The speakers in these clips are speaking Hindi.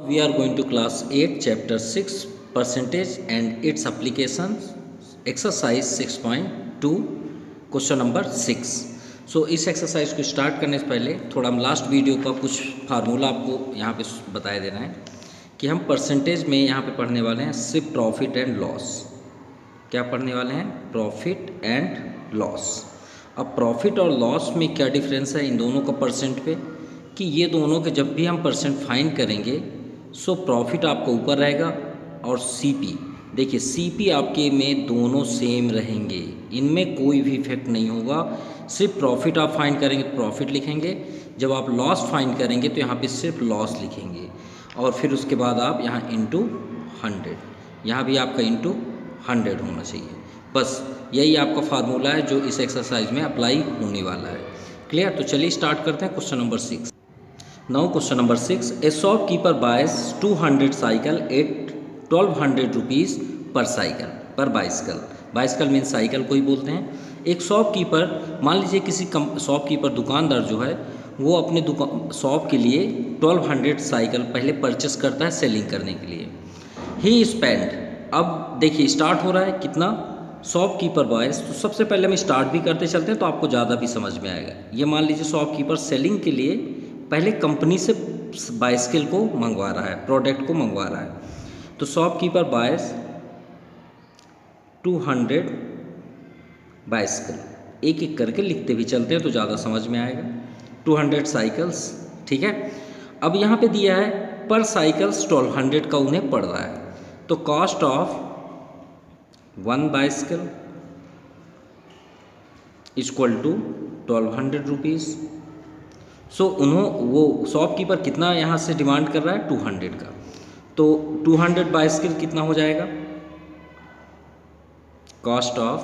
We are going to class 8 chapter 6 percentage and its applications exercise 6.2 question number 6। सो इस एक्सरसाइज को स्टार्ट करने से पहले थोड़ा हम लास्ट वीडियो का कुछ फार्मूला आपको यहाँ पे बताए देना है कि हम परसेंटेज में यहाँ पे पढ़ने वाले हैं सिर्फ प्रॉफिट एंड लॉस। क्या पढ़ने वाले हैं? Profit and loss. अब प्रॉफिट और लॉस में क्या डिफरेंस है इन दोनों का परसेंट पे, कि ये दोनों के जब भी हम परसेंट फाइंड करेंगे सो प्रॉफिट आपका ऊपर रहेगा और सीपी, देखिए सीपी आपके में दोनों सेम रहेंगे, इनमें कोई भी इफेक्ट नहीं होगा। सिर्फ प्रॉफिट आप फाइंड करेंगे तो प्रॉफिट लिखेंगे, जब आप लॉस फाइंड करेंगे तो यहाँ पे सिर्फ लॉस लिखेंगे और फिर उसके बाद आप यहाँ इंटू 100, यहाँ भी आपका इंटू 100 होना चाहिए। बस यही आपका फार्मूला है जो इस एक्सरसाइज में अप्लाई होने वाला है। क्लियर? तो चलिए स्टार्ट करते हैं question number 6। Now question number 6, a shopkeeper buys 200 cycle at 1200 rupees per cycle per bicycle. Bicycle means cycle को ही बोलते हैं। एक शॉपकीपर, मान लीजिए किसी शॉपकीपर दुकानदार जो है वो अपने दुकान शॉप के लिए 1200 साइकिल पहले परचेस करता है सेलिंग करने के लिए। ही स्पेंड, अब देखिए स्टार्ट हो रहा है कितना, शॉपकीपर बायस। तो सबसे पहले हम स्टार्ट भी करते चलते हैं तो आपको ज़्यादा भी समझ में आएगा। ये मान लीजिए शॉपकीपर सेलिंग के लिए पहले कंपनी से बाइसिकल को मंगवा रहा है, प्रोडक्ट को मंगवा रहा है। तो शॉपकीपर बायस 200 बाइसिकल, एक एक करके लिखते भी चलते हैं तो ज़्यादा समझ में आएगा। 200 साइकिल्स, ठीक है। अब यहाँ पे दिया है पर साइकिल्स 1200 का उन्हें पड़ रहा है, तो cost of 1 bicycle equal to 1200 rupees. So वो शॉपकीपर कितना यहाँ से डिमांड कर रहा है? 200 का। तो 200 बाइसिकल कितना हो जाएगा? कॉस्ट ऑफ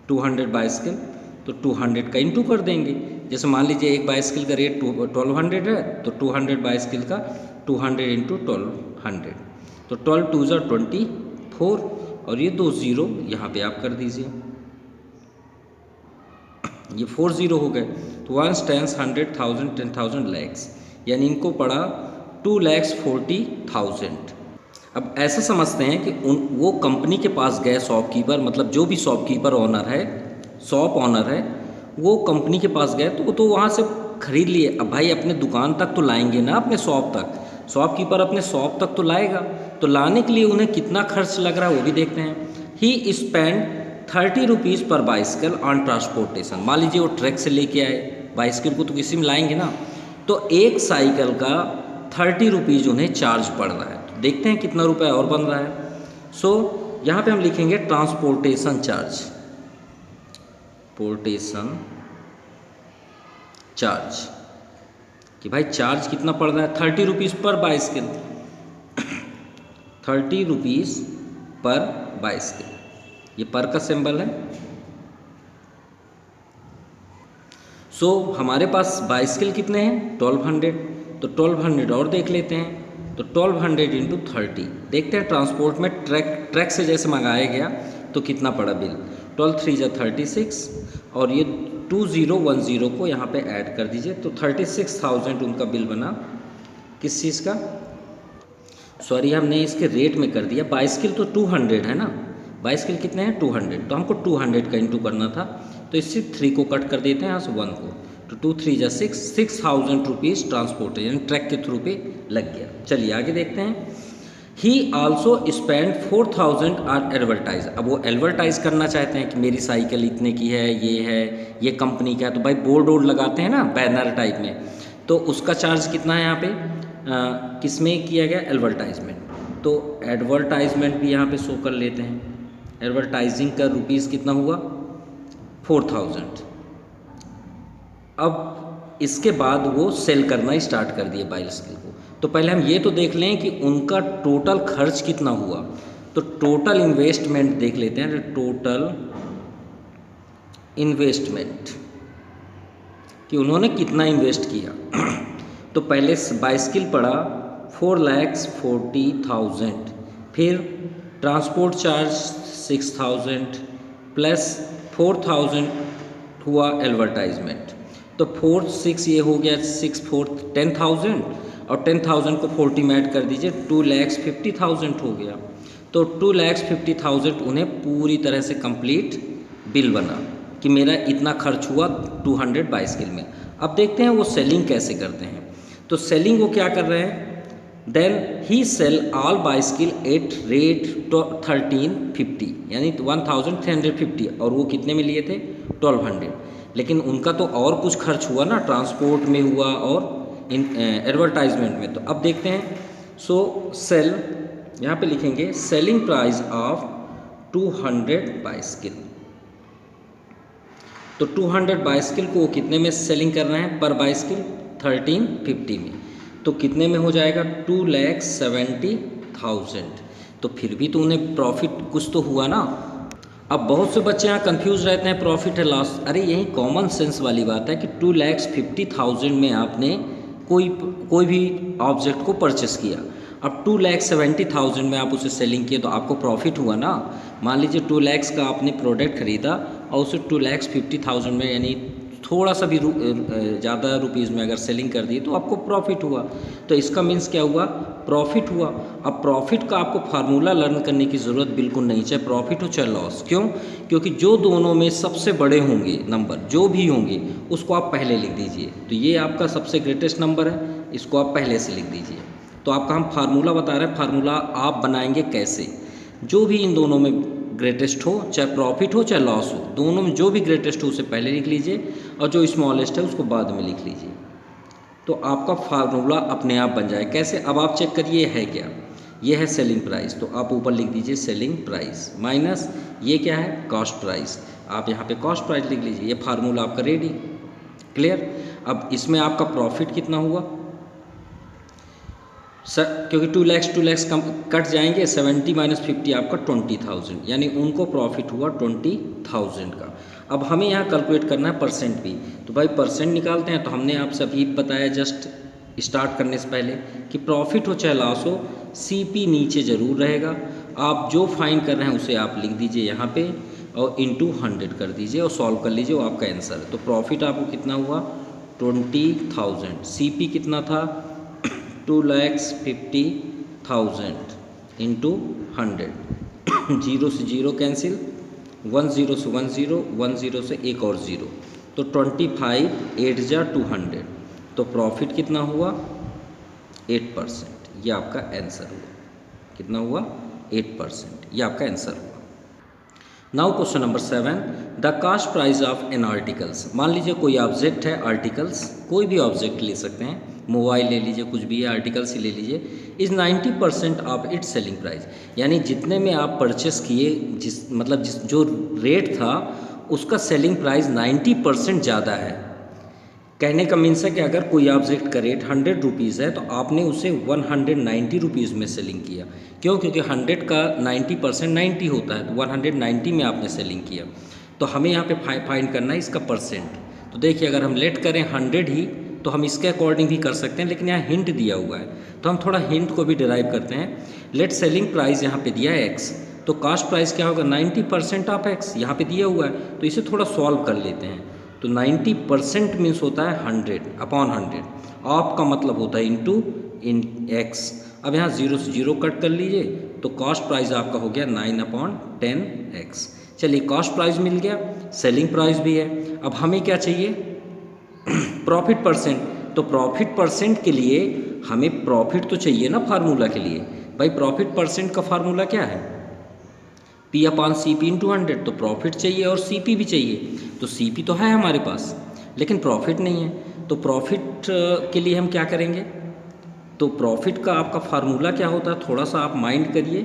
200 बाइसिकल, तो 200 का इंटू कर देंगे। जैसे मान लीजिए एक बाइसिकल का रेट 1200 है तो 200 बाइसिकल का 200 इंटू 1200, तो 12 2 ज़ा 24 और ये 2 0 यहाँ पे आप कर दीजिए, ये 4 0 हो गए। तो 1 10 100 1000 10,000 लैक्स, यानी इनको पड़ा 2,40,000। अब ऐसा समझते हैं कि वो कंपनी के पास गए शॉपकीपर, मतलब जो भी शॉपकीपर ऑनर है, शॉप ऑनर है, वो कंपनी के पास गए तो वो तो वहाँ से खरीद लिए। अब भाई अपने दुकान तक तो लाएंगे ना, अपने शॉप तक, शॉपकीपर अपने शॉप तक तो लाएगा, तो लाने के लिए उन्हें कितना खर्च लग रहा है वो भी देखते हैं। ही स्पेंड 30 रुपीज़ पर बाइसिकल ऑन ट्रांसपोर्टेशन। मान लीजिए वो ट्रक से लेके आए बाइसिकल को, तो किसी में लाएंगे ना, तो एक साइकिल का 30 रुपीज़ उन्हें चार्ज पड़ रहा है। तो देखते हैं कितना रुपया और बन रहा है। सो यहाँ पे हम लिखेंगे ट्रांसपोर्टेशन चार्ज, पोर्टेशन चार्ज, कि भाई चार्ज कितना पड़ रहा है? 30 रुपीज़ पर बाइसिकल, 30 रुपीज़ पर बाइसिकल, ये पर का सिंबल है। सो हमारे पास बाइसिकल कितने हैं? 1200, तो 1200 और देख लेते हैं, तो 1200 इंटू 30 देखते हैं ट्रांसपोर्ट में ट्रक से जैसे मंगाया गया तो कितना पड़ा बिल। 12 3 ज़ा 36 और ये 2010 को यहाँ पे ऐड कर दीजिए, तो 36,000 उनका बिल बना। किस चीज़ का? सॉरी हमने इसके रेट में कर दिया। बाइसिकल तो 200 है ना, बाइसिकल कितने हैं? 200, तो हमको 200 का इंटू करना था, तो इससे 3 को कट कर देते हैं यहाँ से 1 को, तो 2 3 ज़ा 6, 6,000 रुपीज़ ट्रांसपोर्ट यानी ट्रक के थ्रू पे लग गया। चलिए आगे देखते हैं। He also spend 4,000 or advertise. अब वो एडवर्टाइज करना चाहते हैं कि मेरी साइकिल इतने की है, ये कंपनी का है, तो भाई बोर्ड वोर्ड लगाते हैं ना बैनर टाइप में, तो उसका चार्ज कितना है यहाँ पे? किस में किया गया? एडवर्टाइजमेंट, तो एडवर्टाइजमेंट भी यहाँ पे शो कर लेते हैं। एडवर्टाइजिंग का रुपीज़ कितना हुआ? 4,000। अब इसके बाद वो सेल करना स्टार्ट कर दिए बाइसिकल को, तो पहले हम ये तो देख लें कि उनका टोटल खर्च कितना हुआ, तो टोटल इन्वेस्टमेंट देख लेते हैं। टोटल इन्वेस्टमेंट कि उन्होंने कितना इन्वेस्ट किया। तो पहले बाइसिकल पड़ा 4,40,000, फिर ट्रांसपोर्ट चार्ज 6,000 प्लस 4,000 हुआ एडवर्टाइजमेंट, तो 4 6 ये हो गया 6 4 10,000 और 10,000 को 40 में ऐड कर दीजिए 2,50,000 हो गया। तो 2,50,000 उन्हें पूरी तरह से कंप्लीट बिल बना कि मेरा इतना खर्च हुआ 200 बाइसिकल में। अब देखते हैं वो सेलिंग कैसे करते हैं। तो सेलिंग वो क्या कर रहे हैं, then he sell all bicycle at rate 1350 यानी 1350 और वो कितने में लिए थे 1200। लेकिन उनका तो और कुछ खर्च हुआ ना, ट्रांसपोर्ट में हुआ और एडवर्टाइजमेंट में। तो अब देखते हैं। सो सेल यहाँ पे लिखेंगे सेलिंग प्राइस ऑफ 200 बाइसिकल। तो 200 बाइसिकल को वो कितने में सेलिंग कर रहे हैं पर बाइसिकल 1350 में। तो कितने में हो जाएगा 2,70,000। तो फिर भी तो उन्हें प्रॉफिट कुछ तो हुआ ना। अब बहुत से बच्चे यहाँ कंफ्यूज रहते हैं प्रॉफिट है लॉस। अरे यही कॉमन सेंस वाली बात है कि 2,50,000 में आपने कोई भी ऑब्जेक्ट को परचेस किया। अब 2,70,000 में आप उसे सेलिंग किए तो आपको प्रॉफिट हुआ ना। मान लीजिए 2 लाख का आपने प्रोडक्ट खरीदा और उसे 2,50,000 में यानी थोड़ा सा भी ज़्यादा रुपीज़ में अगर सेलिंग कर दी तो आपको प्रॉफिट हुआ। तो इसका मीन्स क्या हुआ, प्रॉफिट हुआ। अब प्रॉफिट का आपको फार्मूला लर्न करने की ज़रूरत बिल्कुल नहीं, चाहे प्रॉफिट हो चाहे लॉस। क्यों? क्योंकि जो दोनों में सबसे बड़े होंगे नंबर जो भी होंगे उसको आप पहले लिख दीजिए। तो ये आपका सबसे ग्रेटेस्ट नंबर है, इसको आप पहले से लिख दीजिए। तो आपका हम फार्मूला बता रहे हैं, फार्मूला आप बनाएंगे कैसे। जो भी इन दोनों में ग्रेटेस्ट हो, चाहे प्रॉफिट हो चाहे लॉस हो, दोनों में जो भी ग्रेटेस्ट हो उसे पहले लिख लीजिए और जो स्मॉलेस्ट है उसको बाद में लिख लीजिए। तो आपका फार्मूला अपने आप बन जाए। कैसे? अब आप चेक करिए है क्या, ये है सेलिंग प्राइस। तो आप ऊपर लिख दीजिए सेलिंग प्राइस माइनस ये क्या है कॉस्ट प्राइस। आप यहाँ पे कॉस्ट प्राइस लिख लीजिए। ये फार्मूला आपका रेडी, क्लियर। अब इसमें आपका प्रॉफिट कितना हुआ सर, क्योंकि 2 लाख कम कट जाएंगे, 70 माइनस 50 आपका 20,000 यानी उनको प्रॉफिट हुआ 20,000 का। अब हमें यहाँ कैलकुलेट करना है परसेंट भी। तो भाई परसेंट निकालते हैं। तो हमने आपसे अभी बताया जस्ट स्टार्ट करने से पहले कि प्रॉफिट हो चाहे लॉस हो CP नीचे ज़रूर रहेगा। आप जो फाइंड कर रहे हैं उसे आप लिख दीजिए यहाँ पे और इंटू 100 कर दीजिए और सॉल्व कर लीजिए, वो आपका आंसर है। तो प्रॉफिट आपको कितना हुआ 20,000, CP कितना था 2,50,000 इंटू 100। 0 से 0 कैंसिल, 1 0 से 1 0, 1 0 से एक और 0, तो 25 8 जा 200। तो प्रॉफिट कितना हुआ 8%। ये आपका आंसर हुआ। कितना हुआ 8%। ये आपका आंसर हुआ। Now question number 7, the cost price of an articles. मान लीजिए कोई ऑब्जेक्ट है, आर्टिकल्स कोई भी ऑब्जेक्ट ले सकते हैं, मोबाइल ले लीजिए, कुछ भी है, आर्टिकल्स ही ले लीजिए। Is 90% of its selling price, यानी जितने में आप परचेस किए जो रेट था उसका सेलिंग प्राइस 90% ज़्यादा है। कहने का मीन्स है कि अगर कोई ऑब्जेक्ट का रेट 100 रुपीज़ है तो आपने उसे 190 रुपीज़ में सेलिंग किया। क्यों? क्योंकि 100 का 90% 90 होता है, तो 190 में आपने सेलिंग किया। तो हमें यहाँ पे फाइंड करना है इसका परसेंट। तो देखिए अगर हम लेट करें 100 ही तो हम इसके अकॉर्डिंग भी कर सकते हैं, लेकिन यहाँ हिंट दिया हुआ है तो हम थोड़ा हिंट को भी डिराइव करते हैं। लेट सेलिंग प्राइस यहाँ पे दिया है x, तो कास्ट प्राइस क्या होगा 90% ऑफ x, यहाँ पे दिया हुआ है। तो इसे थोड़ा सॉल्व कर लेते हैं। तो 90% मीन्स होता है 100 अपॉन 100, ऑफ का मतलब होता है इंटू इन x। अब यहाँ 0 से 0 कट कर लीजिए तो कॉस्ट प्राइस आपका हो गया 9/10x। चलिए कॉस्ट प्राइस मिल गया, सेलिंग प्राइस भी है। अब हमें क्या चाहिए प्रॉफिट परसेंट। तो प्रॉफिट परसेंट के लिए हमें प्रॉफिट तो चाहिए ना फार्मूला के लिए। भाई प्रॉफिट परसेंट का फार्मूला क्या है P/CP इंटू 100। तो प्रॉफिट चाहिए और CP भी चाहिए। तो CP तो है हमारे पास लेकिन प्रॉफिट नहीं है। तो प्रॉफिट के लिए हम क्या करेंगे, तो प्रॉफिट का आपका फार्मूला क्या होता है थोड़ा सा आप माइंड करिए।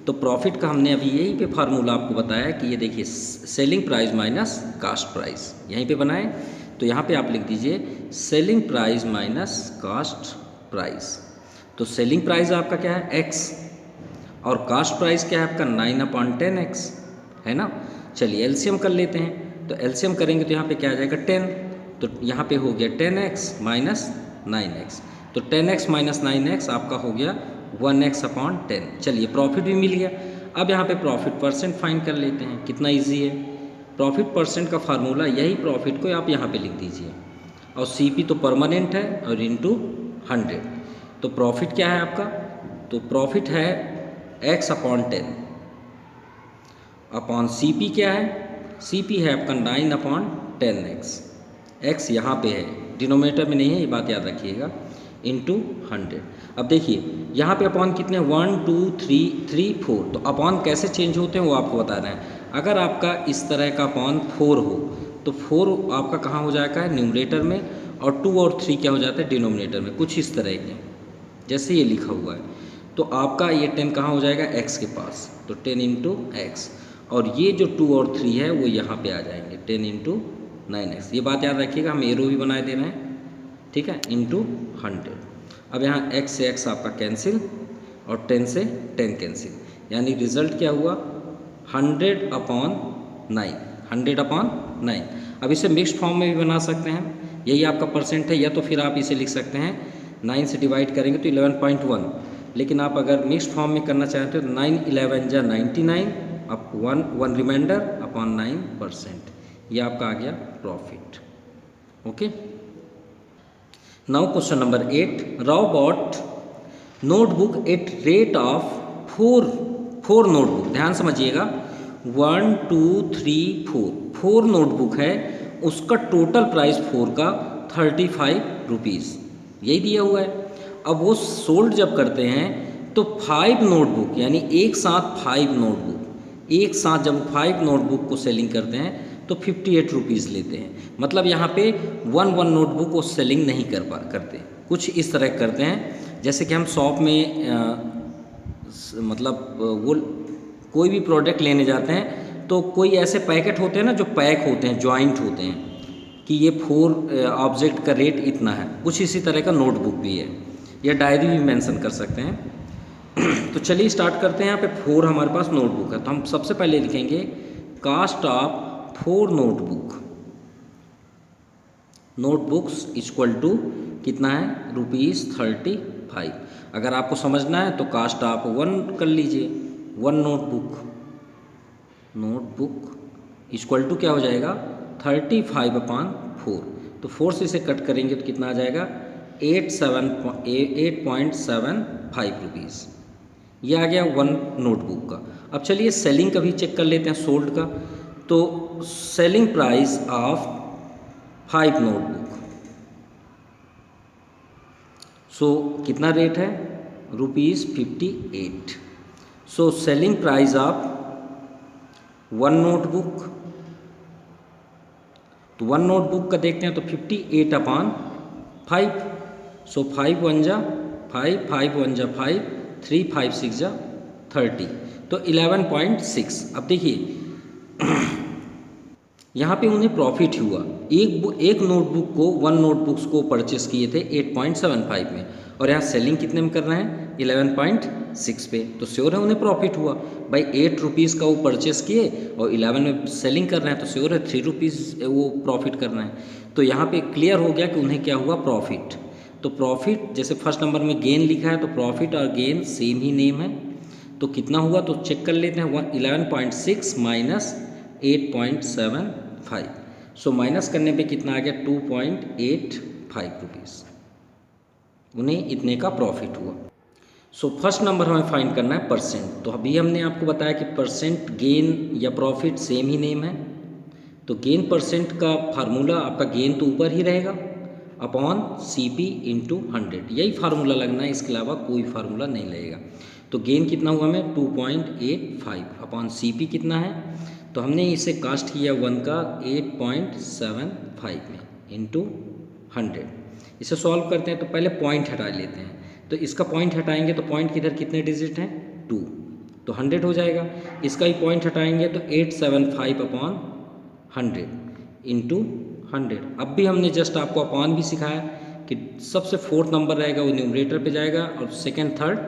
तो प्रॉफिट का हमने अभी यहीं पे फार्मूला आपको बताया कि ये देखिए selling price minus cost price, यहीं पे बनाए। तो यहाँ पे आप लिख दीजिए selling price minus cost price. तो सेलिंग प्राइस आपका क्या है x और कास्ट प्राइस क्या है आपका 9/10x, है ना। चलिए एलसीएम कर लेते हैं। तो एलसीएम करेंगे तो यहाँ पे क्या आ जाएगा 10। तो यहाँ पे हो गया 10x माइनस 9x। तो 10x माइनस 9x आपका हो गया 1x/10। चलिए प्रॉफिट भी मिल गया। अब यहाँ पे प्रॉफिट परसेंट फाइंड कर लेते हैं। कितना ईजी है, प्रॉफिट परसेंट का फार्मूला यही प्रॉफिट को आप यहाँ पे लिख दीजिए। और CP तो परमानेंट है और इंटू 100। तो प्रॉफिट क्या है आपका, तो प्रॉफिट है x अपॉन 10 अपॉन CP क्या है, CP है आपका 9 अपॉन 10x। x यहाँ पे है, डिनोमिनेटर में नहीं है, ये बात याद रखिएगा, इंटू 100। अब देखिए यहाँ पे अपॉन कितने, 1 2 3 3 4, तो अपॉन कैसे चेंज होते हैं वो आपको बता रहे हैं। अगर आपका इस तरह का अपॉन 4 हो तो 4 आपका कहाँ हो जाएगा है, न्यूमरेटर में, और 2 और 3 क्या हो जाता है, डिनोमिनेटर में, कुछ इस तरह के जैसे ये लिखा हुआ है। तो आपका ये 10 कहाँ हो जाएगा, x के पास, तो 10 इंटू एक्स, और ये जो 2 और 3 है वो यहाँ पे आ जाएंगे, 10 इंटू 9x। ये बात याद रखिएगा, हम एरो भी बनाए दे रहे हैं, ठीक है, इंटू 100। अब यहाँ x से x आपका कैंसिल और 10 से 10 कैंसिल, यानी रिजल्ट क्या हुआ, 100 अपॉन 9, 100 अपॉन 9। अब इसे मिक्स्ड फॉर्म में भी बना सकते हैं, यही आपका परसेंट है, या तो फिर आप इसे लिख सकते हैं 9 से डिवाइड करेंगे तो 11.1, लेकिन आप अगर मिक्स्ड फॉर्म में करना चाहते हो तो 9 11 जा 99, अब 1 रिमाइंडर अपॉन 9%, ये आपका आ गया profit. Okay, now question number 8, Rao bought notebook at rate of 4 notebook, ध्यान समझिएगा, 1 2 3 4 नोटबुक है, उसका टोटल प्राइस 4 का 35 रुपीज़, यही दिया हुआ है। अब वो सोल्ड जब करते हैं तो 5 नोटबुक, यानी एक साथ 5 नोटबुक, एक साथ जब 5 नोटबुक को सेलिंग करते हैं तो 58 रुपीज़ लेते हैं। मतलब यहाँ पे 1 नोटबुक को सेलिंग नहीं करते, कुछ इस तरह करते हैं जैसे कि हम शॉप में मतलब वो कोई भी प्रोडक्ट लेने जाते हैं तो कोई ऐसे पैकेट होते हैं ना जो पैक होते हैं, जॉइंट होते हैं कि ये 4 ऑब्जेक्ट का रेट इतना है, कुछ इसी तरह का नोटबुक भी है, या डायरी भी मेंशन कर सकते हैं। तो चलिए स्टार्ट करते हैं। यहाँ पे 4 हमारे पास नोटबुक है, तो हम सबसे पहले लिखेंगे cost of 4 notebooks equal to कितना है, ₹35। अगर आपको समझना है तो कास्ट आप 1 कर लीजिए, 1 नोटबुक इक्वल टू क्या हो जाएगा, 35 अपॉन 4, तो 4 से इसे कट करेंगे तो कितना आ जाएगा, 8.75 रुपीज़, ये आ गया 1 नोटबुक का। अब चलिए सेलिंग का भी चेक कर लेते हैं, सोल्ड का। तो सेलिंग प्राइस ऑफ 5 नोटबुक, सो कितना रेट है, ₹58। सो सेलिंग प्राइस ऑफ 1 नोटबुक, तो 1 नोटबुक का देखते हैं तो 58 अपॉन 5, सो 5 1 जा 5, 5 1 जा 5, 3 5 6 जा 30, तो 11.6। अब देखिए यहाँ पे उन्हें प्रॉफिट हुआ, एक नोटबुक को 1 नोटबुक्स को परचेस किए थे 8.75 में, और यहाँ सेलिंग कितने में कर रहे हैं, 11.6 पे, तो श्योर है उन्हें प्रॉफिट हुआ भाई। 8 रुपीज़ का वो परचेस किए और 11 में सेलिंग कर रहे हैं, तो श्योर है 3 रुपीज़ वो प्रॉफिट कर रहे हैं। तो यहाँ पे क्लियर हो गया कि उन्हें क्या हुआ, प्रॉफिट। तो प्रॉफिट जैसे फर्स्ट नंबर में गेन लिखा है, तो प्रॉफिट और गेन सेम ही नेम है, तो कितना हुआ तो चेक कर लेते हैं, 11.6 माइनस 8.75, सो माइनस करने पे कितना आ गया, 2.85 रुपीज़, उन्हें इतने का प्रॉफिट हुआ। सो फर्स्ट नंबर हमें फाइंड करना है परसेंट। तो अभी हमने आपको बताया कि परसेंट, गेन या प्रॉफिट सेम ही नेम है, तो गेन परसेंट का फार्मूला आपका गेन तो ऊपर ही रहेगा अपॉन CP इंटू 100, यही फार्मूला लगना है, इसके अलावा कोई फार्मूला नहीं लगेगा। तो गेन कितना हुआ हमें, 2.85 अपॉन CP कितना है, तो हमने इसे कास्ट किया 1 का 8.75 में इंटू 100। इसे सॉल्व करते हैं तो पहले पॉइंट हटा लेते हैं, तो इसका पॉइंट हटाएंगे तो पॉइंट किधर कितने डिजिट हैं, 2, तो 100 हो जाएगा। इसका ही पॉइंट हटाएंगे तो 875 अपॉन 100 इंटू 100। अब भी हमने जस्ट आपको अपॉन भी सिखाया कि सबसे 4th नंबर रहेगा वो न्यूमरेटर पे जाएगा और सेकेंड थर्ड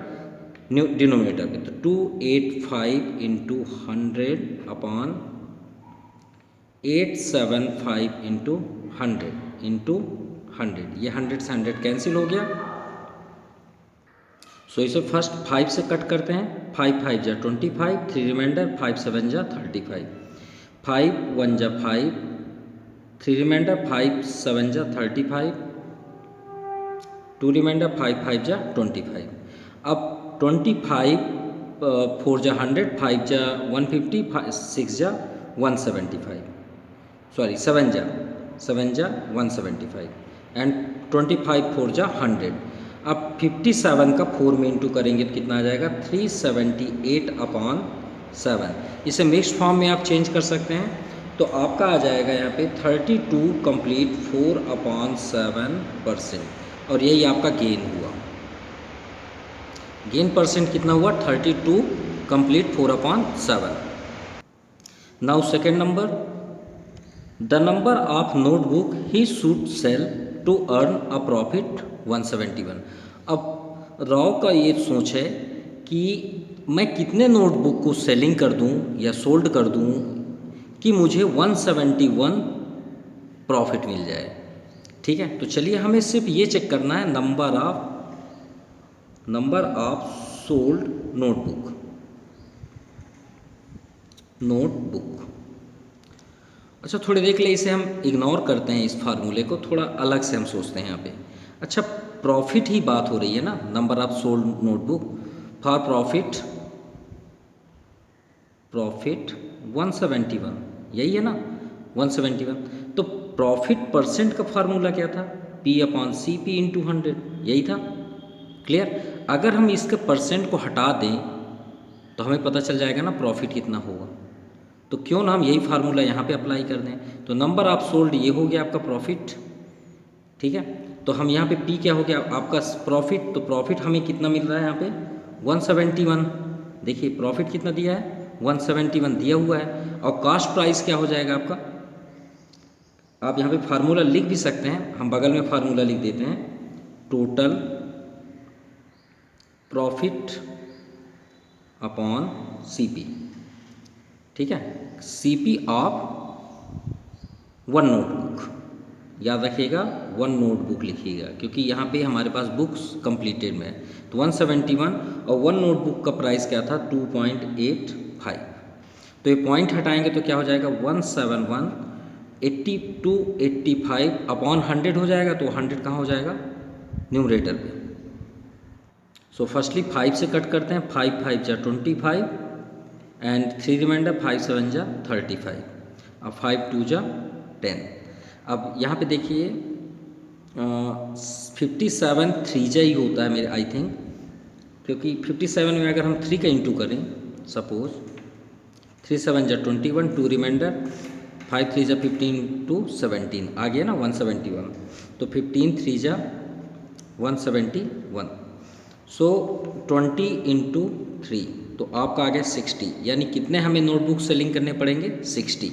डिनोमिनेटर पे, तो 285 इंटू 100 अपॉन 875 इंटू 100 इंटू 100, ये 100 से 100 कैंसिल हो गया। सो इसे फर्स्ट 5 से कट करते हैं, 5 5 जा 25, 3 रिमाइंडर, 5 7 जा 35, 5 1 जा 5, 3 रिमाइंडर 5 7 जा 35, 2 रिमाइंडर 5 5 जा 25। अब 25 4 जा 100, 5 जा 150, 6 जा 175, सॉरी 7 जा 175 एंड 25 4 जा 100। अब 57 का 4 में इंटू करेंगे तो कितना आ जाएगा 378/7। इसे मिक्स्ड फॉर्म में आप चेंज कर सकते हैं, तो आपका आ जाएगा यहाँ पे 32 कंप्लीट 4/7%, और यही आपका गेन हुआ। गेन परसेंट कितना हुआ 32 complete 4/7। Now second number, the number of notebook he should sell to earn a profit 171। अब राव का ये सोच है कि मैं कितने नोटबुक को सेलिंग कर दूं या सोल्ड कर दूं कि मुझे 171 प्रॉफिट मिल जाए। ठीक है, तो चलिए हमें सिर्फ ये चेक करना है नंबर ऑफ सोल्ड नोटबुक। अच्छा, थोड़ी देख ले, इसे हम इग्नोर करते हैं, इस फार्मूले को थोड़ा अलग से हम सोचते हैं यहाँ पे। अच्छा, प्रॉफिट ही बात हो रही है ना, number of sold notebook for profit 171, यही है ना 171। तो प्रॉफिट परसेंट का फार्मूला क्या था, P/CP × 100, यही था। क्लियर। अगर हम इसके परसेंट को हटा दें तो हमें पता चल जाएगा ना प्रॉफिट कितना होगा, तो क्यों ना हम यही फार्मूला यहाँ पे अप्लाई कर दें। तो नंबर ऑफ सोल्ड ये हो गया आपका प्रॉफिट। ठीक है, तो हम यहाँ पे P क्या हो गया आपका प्रॉफिट, तो प्रॉफिट हमें कितना मिल रहा है यहाँ पे 171। देखिए प्रॉफिट कितना दिया है 171 दिया हुआ है, और कास्ट प्राइस क्या हो जाएगा आपका, आप यहाँ पे फार्मूला लिख भी सकते हैं, हम बगल में फार्मूला लिख देते हैं, टोटल प्रॉफिट अपॉन CP। ठीक है, CP ऑफ 1 नोटबुक, याद रखिएगा 1 नोटबुक लिखिएगा, क्योंकि यहाँ पे हमारे पास बुक्स कंप्लीटेड में है। तो 171 और 1 नोटबुक का प्राइस क्या था 2.85, तो ये पॉइंट हटाएंगे तो क्या हो जाएगा 171 8285 अपॉन 100 हो जाएगा, तो 100 कहाँ हो जाएगा न्यूमरेटर पे। सो फर्स्टली 5 से कट करते हैं, 5 5 जा 25 एंड 3 रिमाइंडर 5 7 जा 35, अब 5 2 जा 10। अब यहाँ पे देखिए 57 3 जा ही होता है मेरे आई थिंक, क्योंकि 57 में अगर हम 3 का इंटू करें, सपोज 3 7 जा 21, 2 रिमाइंडर 5 3 जा 15 × 17 आ गया ना 171, तो 15 3 जा 171। सो 20 × 3, तो आपका आ गया 60, यानी कितने हमें नोटबुक सेलिंग करने पड़ेंगे 60।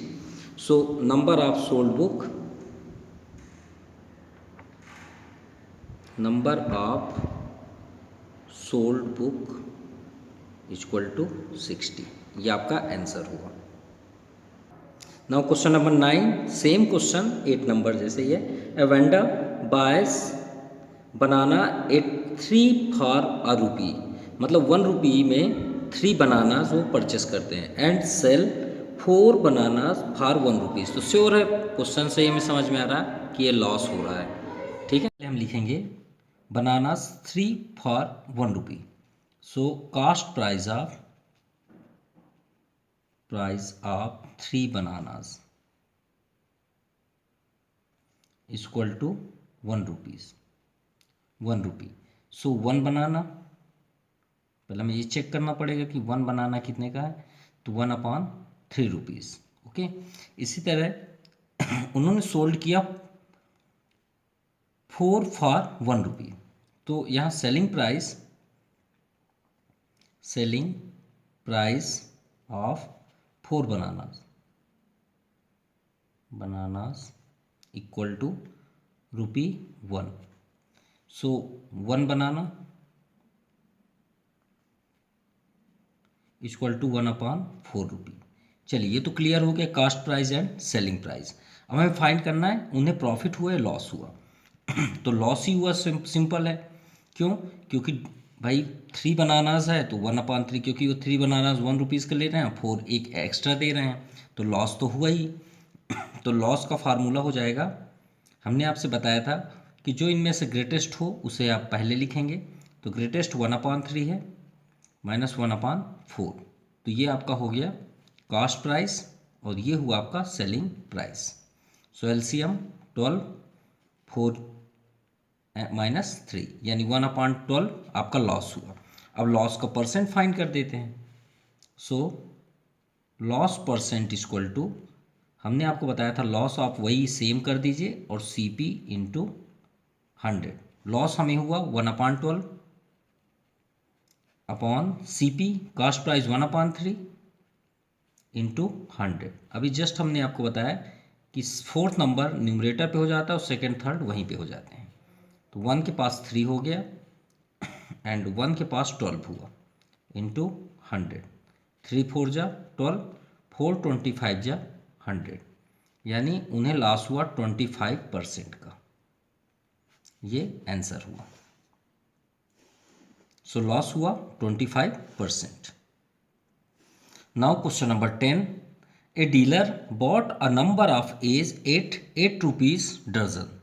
So number of sold book equal to 60, ये आपका आंसर होगा। Now question number 9, same question 8 number जैसे ही है। A vendor buys banana at 3 for a rupee, मतलब 1 रुपी में 3 बनानास वो परचेस करते हैं, and sell 4 bananas for 1 rupees. तो श्योर है क्वेश्चन से हमें समझ में आ रहा है कि ये लॉस हो रहा है। ठीक है, हम लिखेंगे bananas 3 for 1 rupee. So cost price of 3 bananas equal to 1 rupee. So 1 banana, पहले हमें ये चेक करना पड़ेगा कि 1 बनाना कितने का है, तो 1/3 रुपीज़। ओके, इसी तरह उन्होंने सोल्ड किया 4 फॉर 1 रुपी, तो यहाँ selling price of 4 bananas equal to ₹1। So 1 banana equal to 1/4 rupee. चलिए, ये तो क्लियर हो गया cost price and selling price. अब हमें फाइंड करना है उन्हें प्रॉफिट हुआ या लॉस हुआ। तो लॉस ही हुआ, सिंपल है। क्यों? क्योंकि भाई 3 बनानास है तो 1/3, क्योंकि वो 3 बनानास 1 रुपीज़ का ले रहे हैं, 4 एक एक्स्ट्रा दे रहे हैं, तो लॉस तो हुआ ही। तो लॉस का फार्मूला हो जाएगा, हमने आपसे बताया था कि जो इनमें से ग्रेटेस्ट हो उसे आप पहले लिखेंगे। तो ग्रेटेस्ट 1/3 है -1/4, तो ये आपका हो गया कॉस्ट प्राइस और ये हुआ आपका सेलिंग प्राइस। सो एलसीएम 12 4 -3 यानी 1/12 आपका लॉस हुआ। अब लॉस का परसेंट फाइंड कर देते हैं। So loss percent equal to, हमने आपको बताया था लॉस आप वही सेम कर दीजिए और CP इंटू 100। लॉस हमें हुआ 1/12 upon CP cost price 1/3 into 100। अभी जस्ट हमने आपको बताया कि फोर्थ नंबर न्यूमरेटर पे हो जाता है और सेकंड थर्ड वहीं पे हो जाते हैं। तो 1 के पास 3 हो गया एंड 1 के पास 12 हुआ इंटू 100। 3 4 जा 12, 4 25 जा 100, यानी उन्हें लॉस हुआ 25% का। ये आंसर हुआ। सो लॉस हुआ 25%। Now question number 10, a dealer bought a number of eggs 8 rupees dozen.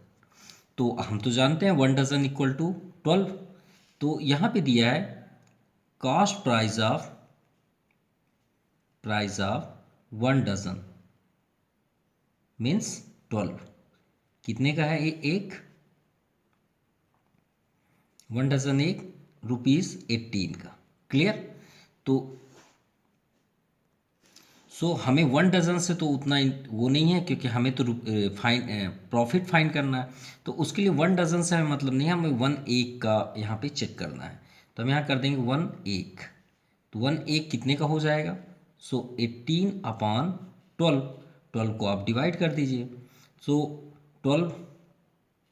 तो हम तो जानते हैं 1 डजन इक्वल टू 12, तो यहाँ पे दिया है cost price of 1 dozen means 12। कितने का है ये? 1 डजन ₹18 का। क्लियर? तो हमें 1 डजन से तो उतना वो नहीं है, क्योंकि हमें तो प्रॉफिट फाइंड करना है। तो उसके लिए 1 डजन से हमें मतलब नहीं है, हमें 1 एक का यहाँ पे चेक करना है। तो हम यहाँ कर देंगे 1 एक। तो 1 एक कितने का हो जाएगा? 18/12, 12 को आप डिवाइड कर दीजिए। 12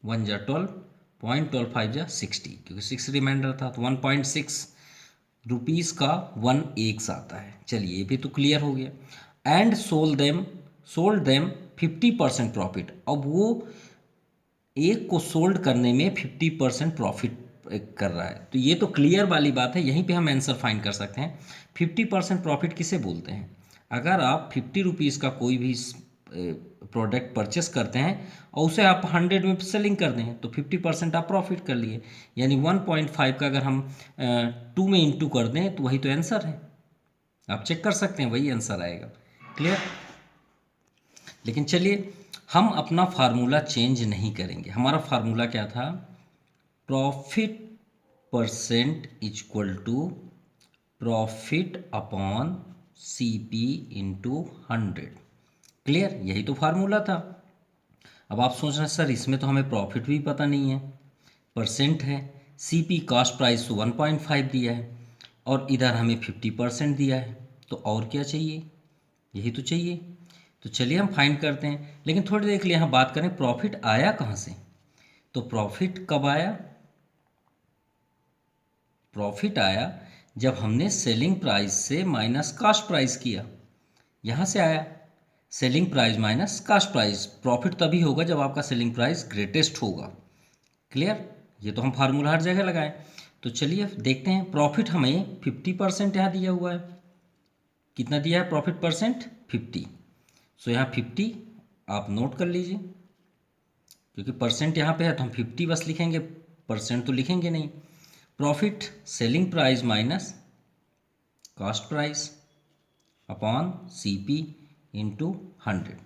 1 जा 12, 0.25 जा 60, क्योंकि 6 रिमाइंडर था। तो 1.6 रुपीज़ का 1 एक आता है। चलिए ये भी तो क्लियर हो गया। And sold them 50% profit. अब वो एक को सोल्ड करने में 50% प्रॉफिट कर रहा है, तो ये तो क्लियर वाली बात है। यहीं पे हम आंसर फाइंड कर सकते हैं। 50% प्रॉफिट किसे बोलते हैं? अगर आप 50 रुपीज़ का कोई भी प्रोडक्ट परचेस करते हैं और उसे आप 100 में सेलिंग कर दें, तो 50% आप प्रॉफिट कर लिए। यानी 1.5 का अगर हम 2 में इंटू कर दें तो वही तो आंसर है। आप चेक कर सकते हैं, वही आंसर आएगा। क्लियर? लेकिन चलिए हम अपना फार्मूला चेंज नहीं करेंगे। हमारा फार्मूला क्या था? Profit percent equal to profit upon CP into 100। Clear? यही तो फार्मूला था। अब आप सोच रहे हैं सर इसमें तो हमें प्रॉफिट भी पता नहीं है, परसेंट है, CP कॉस्ट प्राइस 1.5 दिया है और इधर हमें 50% दिया है, तो और क्या चाहिए? यही तो चाहिए। तो चलिए हम फाइंड करते हैं। लेकिन थोड़ी देर के लिए यहाँ बात करें प्रॉफिट आया कहाँ से। तो प्रॉफिट कब आया? प्रॉफिट आया जब हमने सेलिंग प्राइस से माइनस कॉस्ट प्राइस किया, यहाँ से आया। Selling price minus cost price, profit तभी होगा जब आपका सेलिंग प्राइस ग्रेटेस्ट होगा। क्लियर? ये तो हम फार्मूला हर जगह लगाएं। तो चलिए देखते हैं। प्रॉफिट हमें 50% यहाँ दिया हुआ है। कितना दिया है प्रॉफिट परसेंट? 50। सो यहाँ 50 आप नोट कर लीजिए, क्योंकि परसेंट यहाँ पे है तो हम 50 बस लिखेंगे, परसेंट तो लिखेंगे नहीं। Profit selling price minus cost price upon CP into 100।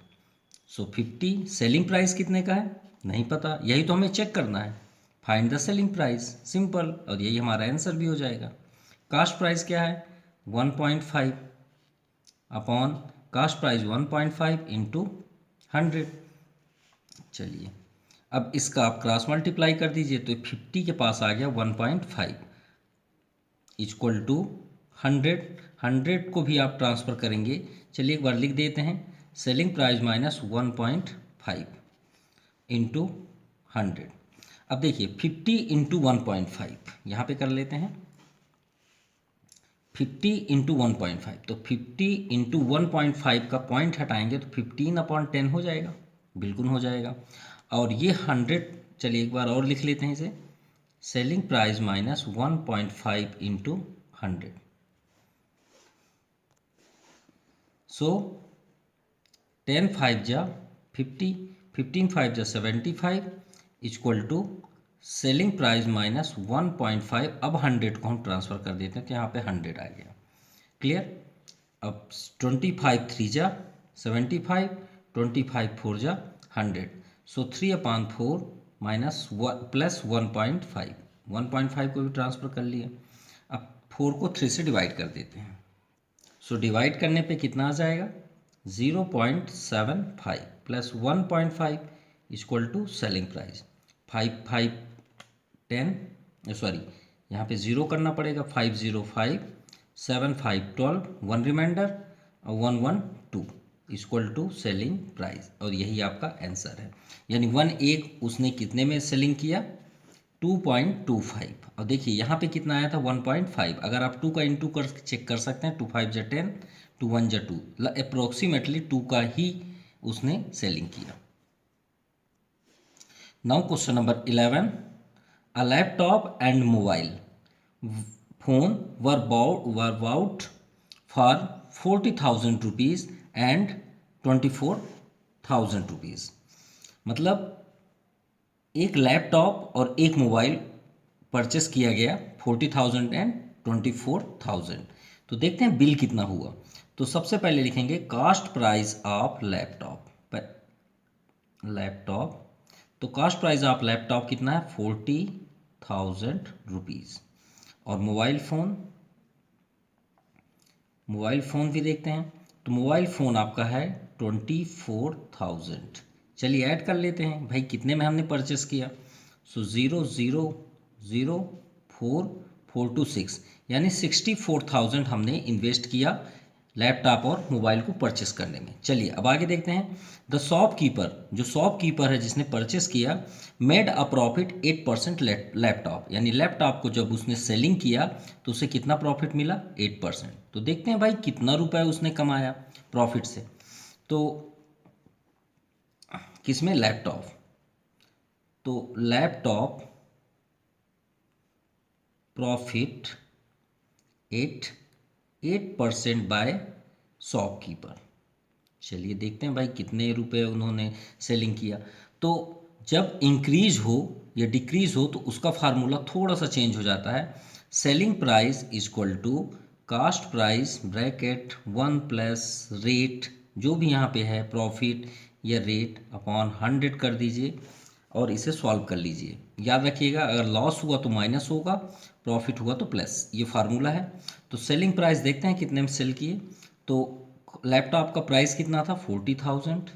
सो 50 सेलिंग प्राइस कितने का है नहीं पता, यही तो हमें चेक करना है। Find the selling price, simple, और यही हमारा आंसर भी हो जाएगा। कॉस्ट प्राइस क्या है? 1.5 अपॉन कॉस्ट प्राइस 1.5 इंटू 100। चलिए अब इसका आप क्रॉस मल्टीप्लाई कर दीजिए, तो 50 के पास आ गया 1.5 इक्वल टू 100। 100 को भी आप ट्रांसफ़र करेंगे। चलिए एक बार लिख देते हैं। Selling price minus 1.5 into 100। अब देखिए 50 इंटू 1.5 यहाँ पर कर लेते हैं। 50 इंटू 1.5, तो 50 इंटू 1.5 का पॉइंट हटाएंगे तो 15/10 हो जाएगा। बिल्कुल हो जाएगा। और ये 100, चलिए एक बार और लिख लेते हैं इसे। Selling price minus 1.5 into 100। So 10 5 जा 50, 15 5 जा 75 equal to selling price minus 1.5। अब 100 को हम ट्रांसफ़र कर देते हैं तो यहाँ पे 100 आ गया। क्लियर। अब 25 3 जा 75, 25 4 जा 100, सो 3/4 माइनस प्लस 1.5, 1.5 को भी ट्रांसफ़र कर लिया। अब 4 को 3 से डिवाइड कर देते हैं, सो डिवाइड करने पे कितना आ जाएगा 0.75 plus 1.5 equal to selling price. 5 5 10, sorry यहाँ पे 0 करना पड़ेगा, 5 0 5 7 5 12, 1 रिमाइंडर और 1 1 2 इक्वल टू सेलिंग प्राइस। और यही आपका आंसर है, यानी 1 उसने कितने में सेलिंग किया 2.25। और देखिए यहाँ पे कितना आया था 1.5। अगर आप 2 का इंटू कर चेक कर सकते हैं, 2 5 जा 10, 2 1 जा 2, अप्रोक्सीमेटली 2 का ही उसने सेलिंग किया। Now question number 11, a laptop and mobile phone were bought for 40,000 rupees and 24,000 rupees. मतलब एक लैपटॉप और एक मोबाइल परचेस किया गया 40,000 एंड 24,000। तो देखते हैं बिल कितना हुआ। तो सबसे पहले लिखेंगे कास्ट प्राइस ऑफ लैपटॉप। तो कास्ट प्राइस ऑफ लैपटॉप कितना है 40,000 रुपीज़। और मोबाइल फ़ोन भी देखते हैं, तो मोबाइल फ़ोन आपका है 24,000। चलिए ऐड कर लेते हैं भाई, कितने में हमने परचेस किया, सो 0 0 0 4 4 2 6, यानी 64,000 हमने इन्वेस्ट किया लैपटॉप और मोबाइल को परचेस करने में। चलिए अब आगे देखते हैं। द शॉपकीपर, जो शॉपकीपर है जिसने परचेस किया, मेड अ प्रॉफिट 8% लैपटॉप, यानी लैपटॉप को जब उसने सेलिंग किया तो उसे कितना प्रॉफिट मिला 8%। तो देखते हैं भाई कितना रुपए उसने कमाया प्रॉफिट से। तो किसमें लैपटॉप, तो लैपटॉप प्रॉफिट 8% बाय शॉपकीपर। चलिए देखते हैं भाई कितने रुपए उन्होंने सेलिंग किया। तो जब इंक्रीज हो या डिक्रीज हो तो उसका फार्मूला थोड़ा सा चेंज हो जाता है। Selling price equal to cost price bracket 1 plus rate, जो भी यहाँ पे है प्रॉफिट या रेट अपॉन 100 कर दीजिए और इसे सॉल्व कर लीजिए। याद रखिएगा अगर लॉस हुआ तो माइनस होगा, प्रॉफिट हुआ तो प्लस, ये फार्मूला है। तो सेलिंग प्राइस देखते हैं कितने में सेल किए। तो लैपटॉप का प्राइस कितना था 40,000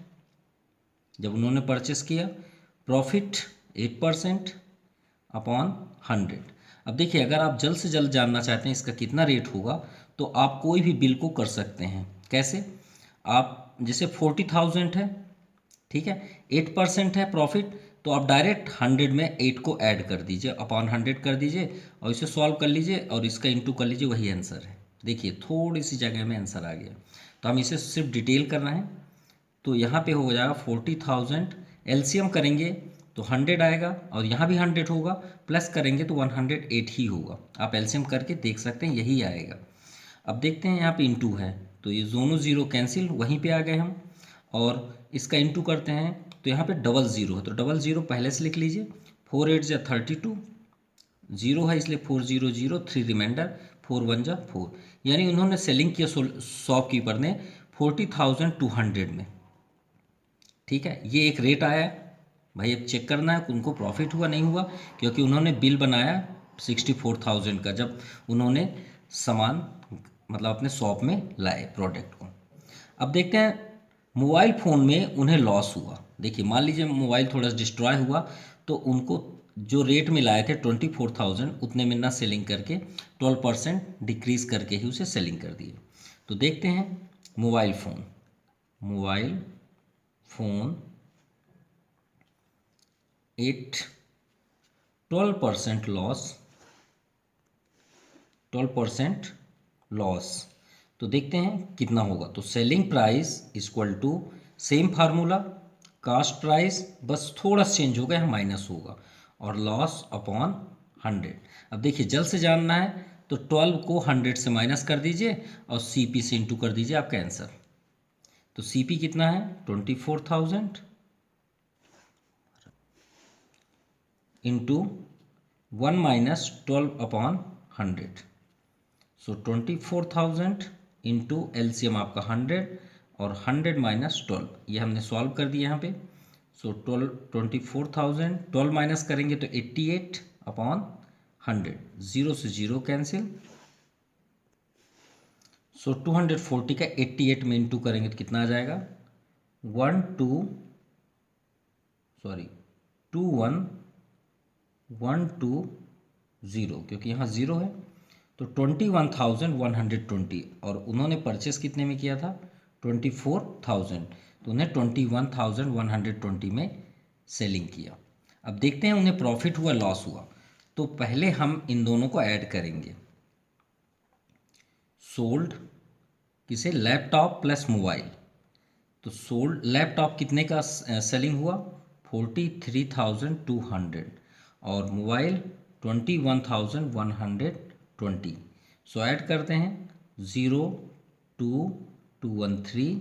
जब उन्होंने परचेस किया, प्रॉफिट 8% अपॉन 100। अब देखिए अगर आप जल्द से जल्द जानना चाहते हैं इसका कितना रेट होगा तो आप कोई भी बिल को कर सकते हैं। कैसे, आप जैसे 40,000 है, ठीक है, 8% है प्रॉफिट, तो आप डायरेक्ट 100 में 8 को ऐड कर दीजिए, अपॉन 100 कर दीजिए और इसे सॉल्व कर लीजिए और इसका इंटू कर लीजिए, वही आंसर है। देखिए थोड़ी सी जगह में आंसर आ गया। तो हम इसे सिर्फ डिटेल करना है, तो यहाँ पे हो जाएगा 40,000, एलसीएम करेंगे तो 100 आएगा और यहाँ भी 100 होगा, प्लस करेंगे तो 108 ही होगा। आप एलसीएम करके देख सकते हैं यही आएगा। अब देखते हैं यहाँ पे इंटू है तो ये दोनों ज़ीरो कैंसिल, वहीं पे आ गए हम, और इसका इंटू करते हैं तो यहाँ पे डबल ज़ीरो है तो डबल ज़ीरो पहले से लिख लीजिए। 4 8 जा 32, जीरो है इसलिए 4 0 0, 3 रिमाइंडर, 4 1 जा 4, यानी उन्होंने सेलिंग किया शॉपकीपर ने 40,200 में। ठीक है, ये एक रेट आया भाई, अब चेक करना है कि उनको प्रॉफिट हुआ नहीं हुआ, क्योंकि उन्होंने बिल बनाया 64,000 का जब उन्होंने सामान मतलब अपने शॉप में लाए प्रोडक्ट को। अब देखते हैं मोबाइल फ़ोन में उन्हें लॉस हुआ। देखिए मान लीजिए मोबाइल थोड़ा डिस्ट्रॉय हुआ तो उनको जो रेट में लाए थे 24,000 उतने में ना सेलिंग करके 12% डिक्रीज़ करके ही उसे सेलिंग कर दिए। तो देखते हैं मोबाइल फ़ोन 12% लॉस। तो देखते हैं कितना होगा। तो selling price equal to same formula, cost price बस थोड़ा चेंज होगा, यहाँ माइनस होगा, और लॉस अपॉन 100। अब देखिए जल्द से जानना है तो 12 को 100 से माइनस कर दीजिए और CP से इंटू कर दीजिए, आपका आंसर तो CP कितना है 24,000 इंटू 1 माइनस 12/100। सो 24,000 इंटू LCM आपका 100 और 100 माइनस 12, ये हमने सॉल्व कर दिया यहाँ पे। सो 24,000 12 माइनस करेंगे तो 88/100, 0 से 0 कैंसिल। सो 240 का 88 में इंटू करेंगे तो कितना आ जाएगा 21,120, क्योंकि यहाँ 0 है। तो 21,120 और उन्होंने परचेस कितने में किया था 24,000, तो उन्हें 21,120 में सेलिंग किया। अब देखते हैं उन्हें प्रॉफिट हुआ लॉस हुआ। तो पहले हम इन दोनों को ऐड करेंगे। सोल्ड किसे लैपटॉप प्लस मोबाइल, तो सोल्ड लैपटॉप कितने का सेलिंग हुआ 43,200 और मोबाइल 21,120। सो ऐड करते हैं 0 2 213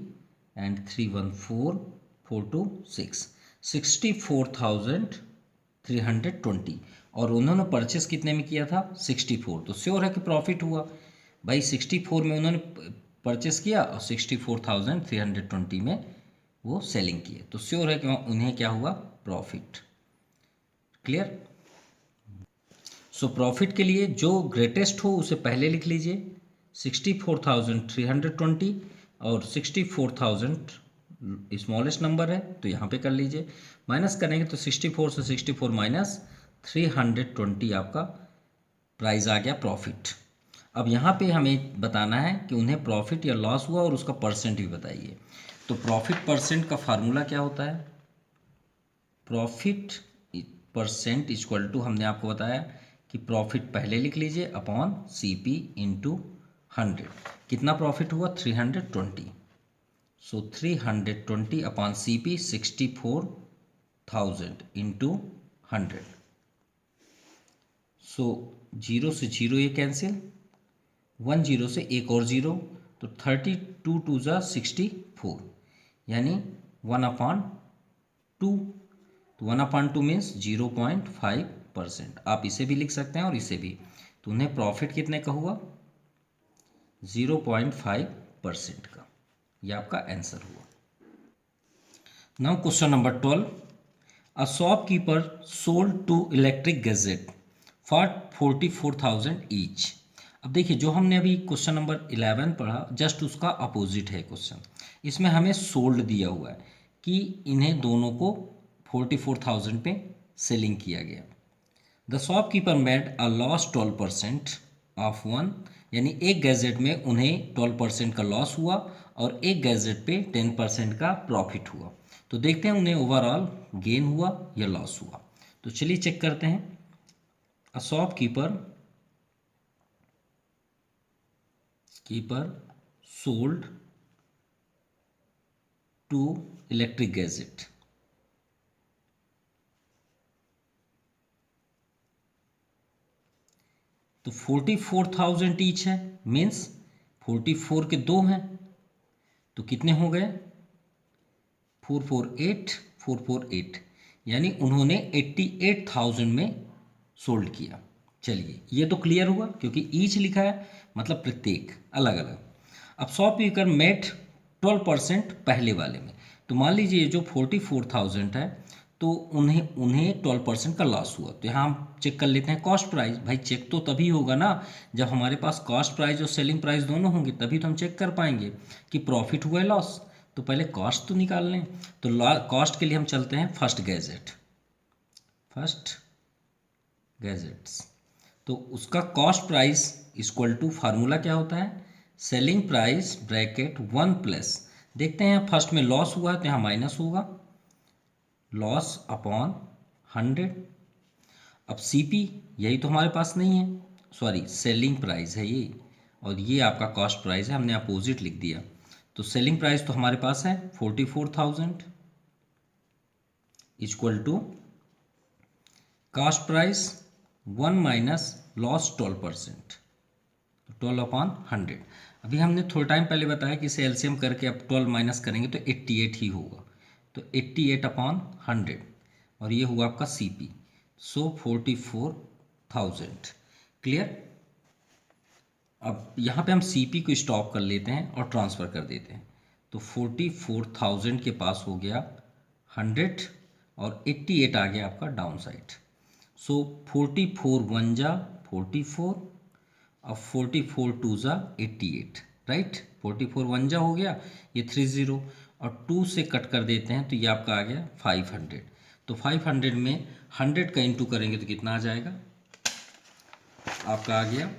एंड 314 426 64,320 और उन्होंने परचेस कितने में किया था 64। तो श्योर है कि प्रॉफिट हुआ भाई, 64 में उन्होंने परचेस किया और 64,320 में वो सेलिंग किए, तो श्योर है कि उन्हें क्या हुआ प्रॉफिट। क्लियर। सो प्रॉफिट के लिए जो ग्रेटेस्ट हो उसे पहले लिख लीजिए 64,320 और 64,000 स्मॉलेस्ट नंबर है तो यहाँ पे कर लीजिए। माइनस करेंगे तो 64 से 64 माइनस 320 आपका प्राइस आ गया प्रॉफिट। अब यहाँ पे हमें बताना है कि उन्हें प्रॉफिट या लॉस हुआ और उसका परसेंट भी बताइए। तो प्रॉफिट परसेंट का फार्मूला क्या होता है, प्रॉफिट परसेंट इक्वल टू, हमने आपको बताया कि प्रॉफिट पहले लिख लीजिए अपॉन CP इंटू 100। कितना प्रॉफिट हुआ 320, सो 320 अपॉन CP 64,000 इंटू 100। सो 0 से 0 ये कैंसिल, 1 0 से एक और 0 तो 32 2 ज़ा 64 यानी 1/2। तो 1/2 मीन्स 0.5%। आप इसे भी लिख सकते हैं और इसे भी। तो उन्हें प्रॉफिट कितने का हुआ 0.5% का, यह आपका आंसर हुआ। Now question number 12, a shopkeeper sold 2 electric gadget for 44,000 each. अब देखिए जो हमने अभी क्वेश्चन नंबर 11 पढ़ा जस्ट उसका अपोजिट है क्वेश्चन। इसमें हमें सोल्ड दिया हुआ है कि इन्हें दोनों को 44,000 पे सेलिंग किया गया। The shopkeeper made a loss 12% of one, यानी एक गैजेट में उन्हें 12% का लॉस हुआ और एक गैजेट पे 10% का प्रॉफिट हुआ। तो देखते हैं उन्हें ओवरऑल गेन हुआ या लॉस हुआ। तो चलिए चेक करते हैं। A shopkeeper sold 2 electric gadget. तो 44,000 ईच है, मीन्स 44 के 2 हैं तो कितने हो गए 448 यानी उन्होंने 88,000 में सोल्ड किया। चलिए ये तो क्लियर हुआ क्योंकि ईच लिखा है मतलब प्रत्येक अलग अलग। अब शॉपकीपर मेट 12% पहले वाले में, तो मान लीजिए जो 44,000 है तो उन्हें 12% का लॉस हुआ। तो यहाँ हम चेक कर लेते हैं कॉस्ट प्राइस। भाई चेक तो तभी होगा ना जब हमारे पास कॉस्ट प्राइस और सेलिंग प्राइस दोनों होंगे, तभी तो हम चेक कर पाएंगे कि प्रॉफिट हुआ है लॉस। तो पहले कॉस्ट तो निकाल लें। तो कॉस्ट के लिए हम चलते हैं फर्स्ट गैजेट्स। तो उसका cost price equal to formula क्या होता है सेलिंग प्राइस ब्रैकेट 1 प्लस, देखते हैं फर्स्ट में लॉस हुआ है तो यहाँ माइनस होगा लॉस अपॉन 100। अब CP यही तो हमारे पास नहीं है, सॉरी सेलिंग प्राइस है ये और ये आपका कॉस्ट प्राइस है, हमने अपोजिट लिख दिया। तो सेलिंग प्राइस तो हमारे पास है 44,000 equal to cost price 1 minus loss 12%, 12/100। अभी हमने थोड़ा टाइम पहले बताया कि इसे एलसीएम करके अब 12 माइनस करेंगे तो 88 ही होगा, तो 88/100 और ये हुआ आपका सीपी, सो 44,000। क्लियर। अब यहाँ पे हम सीपी को स्टॉप कर लेते हैं और ट्रांसफ़र कर देते हैं, तो 44,000 के पास हो गया 100 और 88 आ गया आपका डाउन साइड। सो 44 1 जा 44, अब 44 2 जा 88, राइट। 44 1 जा हो गया, ये 30 और 2 से कट कर देते हैं तो ये आपका आ गया 500। तो 500 में 100 का इंटू करेंगे तो कितना आ जाएगा आपका, आ गया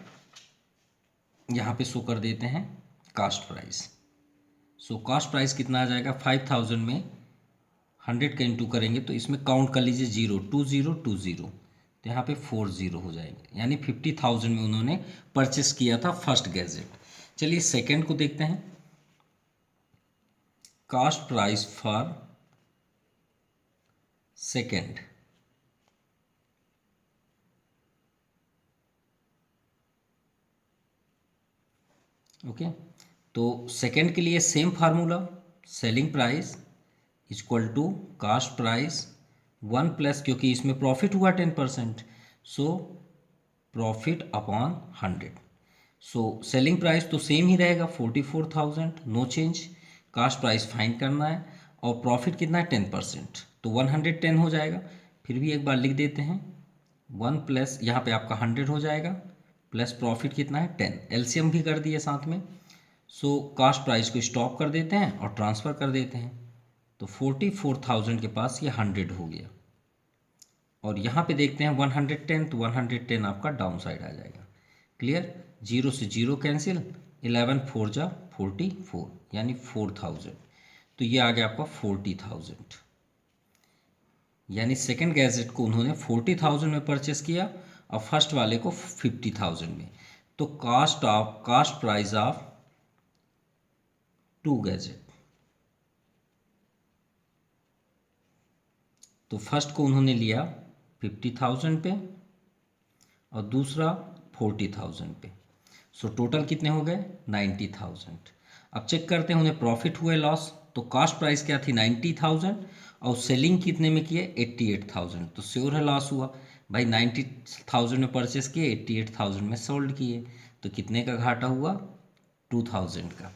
यहाँ पे शो कर देते हैं कास्ट प्राइस। सो कास्ट प्राइस कितना आ जाएगा, 5000 में 100 का इंटू करेंगे तो इसमें काउंट कर लीजिए 0 2020, तो यहाँ पे 40 हो जाएंगे, यानी 50,000 में उन्होंने परचेस किया था फर्स्ट गैजेट। चलिए सेकंड को देखते हैं। Cost price for second, okay. तो सेकंड के लिए same formula, selling price equal to cost price 1 plus, क्योंकि इसमें प्रॉफिट हुआ 10%, so profit upon 100। So selling price तो सेम ही रहेगा 44,000, no change. Cost price find करना है और प्रॉफिट कितना है 10%, तो 110 हो जाएगा। फिर भी एक बार लिख देते हैं 1 प्लस, यहाँ पे आपका 100 हो जाएगा, प्लस प्रॉफिट कितना है 10, एलसीएम भी कर दिए साथ में। सो कास्ट प्राइस को स्टॉप कर देते हैं और ट्रांसफ़र कर देते हैं, तो 44,000 के पास ये 100 हो गया। और यहाँ पे देखते हैं 110, तो 110 आपका डाउन साइड आ जाएगा। क्लियर। 0 से 0 कैंसिल, 11 4 जा 44, यानी 4000, तो ये आ गया आपका 40,000। यानी सेकंड गैजेट को उन्होंने 40,000 में परचेस किया और फर्स्ट वाले को 50,000 में। तो cost price of two gadget, तो फर्स्ट को उन्होंने लिया 50,000 पे और दूसरा 40,000 पे। सो टोटल कितने हो गए 90,000। अब चेक करते हैं उन्हें प्रॉफिट हुए लॉस। तो कास्ट प्राइस क्या थी 90,000 और सेलिंग कितने में किए 88,000, तो श्योर है लॉस हुआ भाई। 90,000 में परचेस किए, 88,000 में सोल्ड किए, तो कितने का घाटा हुआ 2,000 का।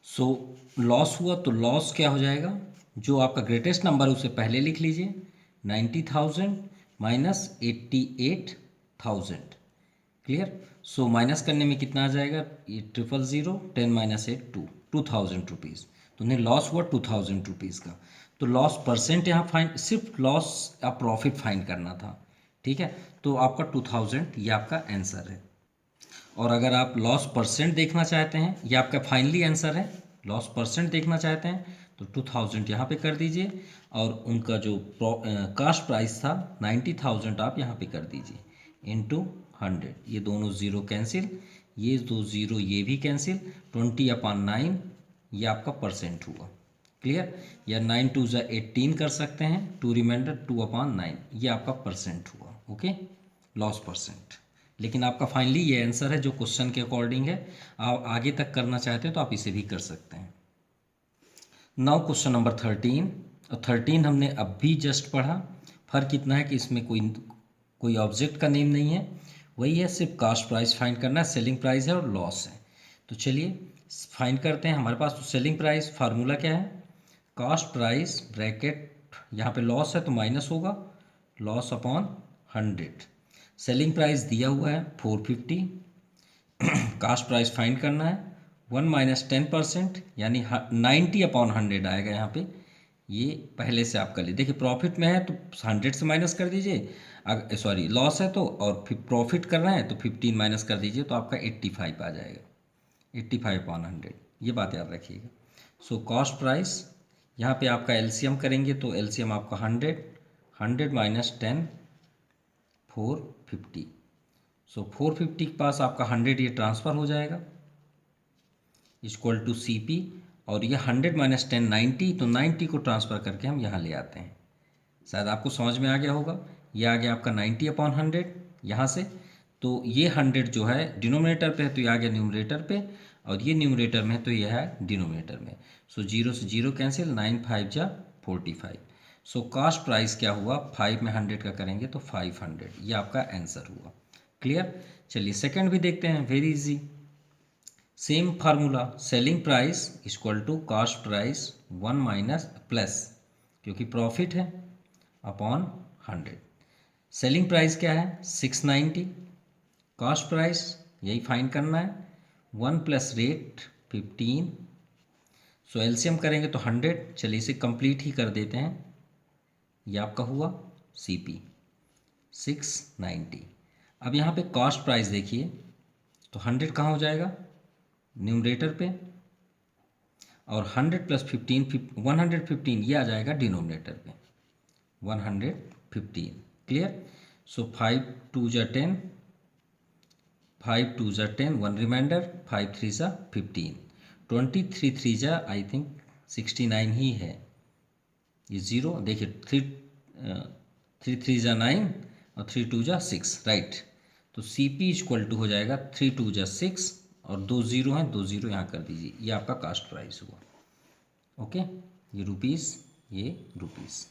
सो लॉस हुआ, तो लॉस क्या हो जाएगा, जो आपका ग्रेटेस्ट नंबर है उसे पहले लिख लीजिए, 90,000 माइनस 88,000। क्लियर। सो माइनस करने में कितना आ जाएगा, ये 000, 10 माइनस 8 2,000 रुपीज़, तो उन्हें लॉस हुआ 2,000 रुपीज़ का। तो लॉस परसेंट यहाँ फाइंड, सिर्फ लॉस या प्रॉफिट फाइंड करना था, ठीक है। तो आपका 2,000 ये आपका आंसर है। और अगर आप लॉस परसेंट देखना चाहते हैं, ये आपका फाइनली आंसर है, लॉस परसेंट देखना चाहते हैं तो 2,000 यहाँ पे कर दीजिए और उनका जो कास्ट प्राइस था 90,000 आप यहाँ पे कर दीजिए इनटू 100। ये दोनों ज़ीरो कैंसिल, ये दो ज़ीरो ये भी कैंसिल, 20/9 ये आपका परसेंट हुआ। क्लियर। या 9 2 जा 18 कर सकते हैं, 2 रिमाइंडर 2/9 ये आपका परसेंट हुआ। Okay, loss percent. लेकिन आपका फाइनली ये आंसर है जो क्वेश्चन के अकॉर्डिंग है। आप आगे तक करना चाहते हैं तो आप इसे भी कर सकते हैं। नाउ क्वेश्चन नंबर 13, और 13 हमने अब भी जस्ट पढ़ा। फर्क इतना है कि इसमें कोई ऑब्जेक्ट का नेम नहीं है, वही है, सिर्फ कास्ट प्राइस फाइंड करना है, सेलिंग प्राइस है और लॉस है। तो चलिए फाइंड करते हैं। हमारे पास तो सेलिंग प्राइस फार्मूला क्या है, कास्ट प्राइस ब्रैकेट, यहाँ पे लॉस है तो माइनस होगा, लॉस अपॉन 100। सेलिंग प्राइस दिया हुआ है 450, कास्ट प्राइस फाइंड करना है 1 माइनस 10%, यानी 90/100 आएगा यहाँ पे। ये पहले से आप कर लीजिए। देखिए प्रॉफिट में है तो 100 से माइनस कर दीजिए, अगर सॉरी लॉस है तो, और फिर प्रॉफिट कर रहे हैं तो 15 माइनस कर दीजिए, तो आपका 85 आ जाएगा, 85/100। ये बात याद रखिएगा। सो कॉस्ट प्राइस यहाँ पे आपका एलसीएम करेंगे तो एलसीएम आपका 100 माइनस 10 450। सो 450 के पास आपका 100 ये ट्रांसफ़र हो जाएगा इक्वल टू CP, और ये 100 माइनस 10 90, तो 90 को ट्रांसफ़र करके हम यहाँ ले आते हैं। शायद आपको समझ में आ गया होगा। ये आ गया आपका 90/100 यहाँ से, तो ये 100 जो है डिनोमिनेटर पे है तो ये आ गया न्यूमरेटर पे, और ये न्यूमरेटर में है तो ये है डिनोमिनेटर में। सो 0 से 0 कैंसिल, 9 5 जा 45। सो कास्ट प्राइस क्या हुआ, 5 में 100 का करेंगे तो 500, ये आपका आंसर हुआ। क्लियर। चलिए सेकंड भी देखते हैं, very easy, same formula, selling price equal to cost price 1 minus plus, क्योंकि प्रॉफिट है, अपॉन 100। सेलिंग प्राइस क्या है 690, कास्ट प्राइस यही फाइंड करना है, 1 प्लस रेट 15। सो एलसीएम करेंगे तो 100। चलिए इसे कंप्लीट ही कर देते हैं, ये आपका हुआ सीपी 690। अब यहाँ पे कॉस्ट प्राइस देखिए, तो 100 कहाँ हो जाएगा, न्यूमरेटर पे, और 100 प्लस 15 115 ये आ जाएगा डिनोमिनेटर पे, 115। क्लियर। सो 5 2 जा 10, 5 2 जा 10, 1 रिमाइंडर, 5 3 जा 15, 23 3 जा आई थिंक 69 ही है, ये 0 देखिए, 3 3 जा 9 और 3 2 जा 6, राइट। तो सी पी इक्वल टू हो जाएगा 3 2 जा 6, और 2 0 हैं, 2 0 यहाँ कर दीजिए, ये आपका कास्ट प्राइस हुआ। ओके, ये रुपीज़, ये रुपीज़।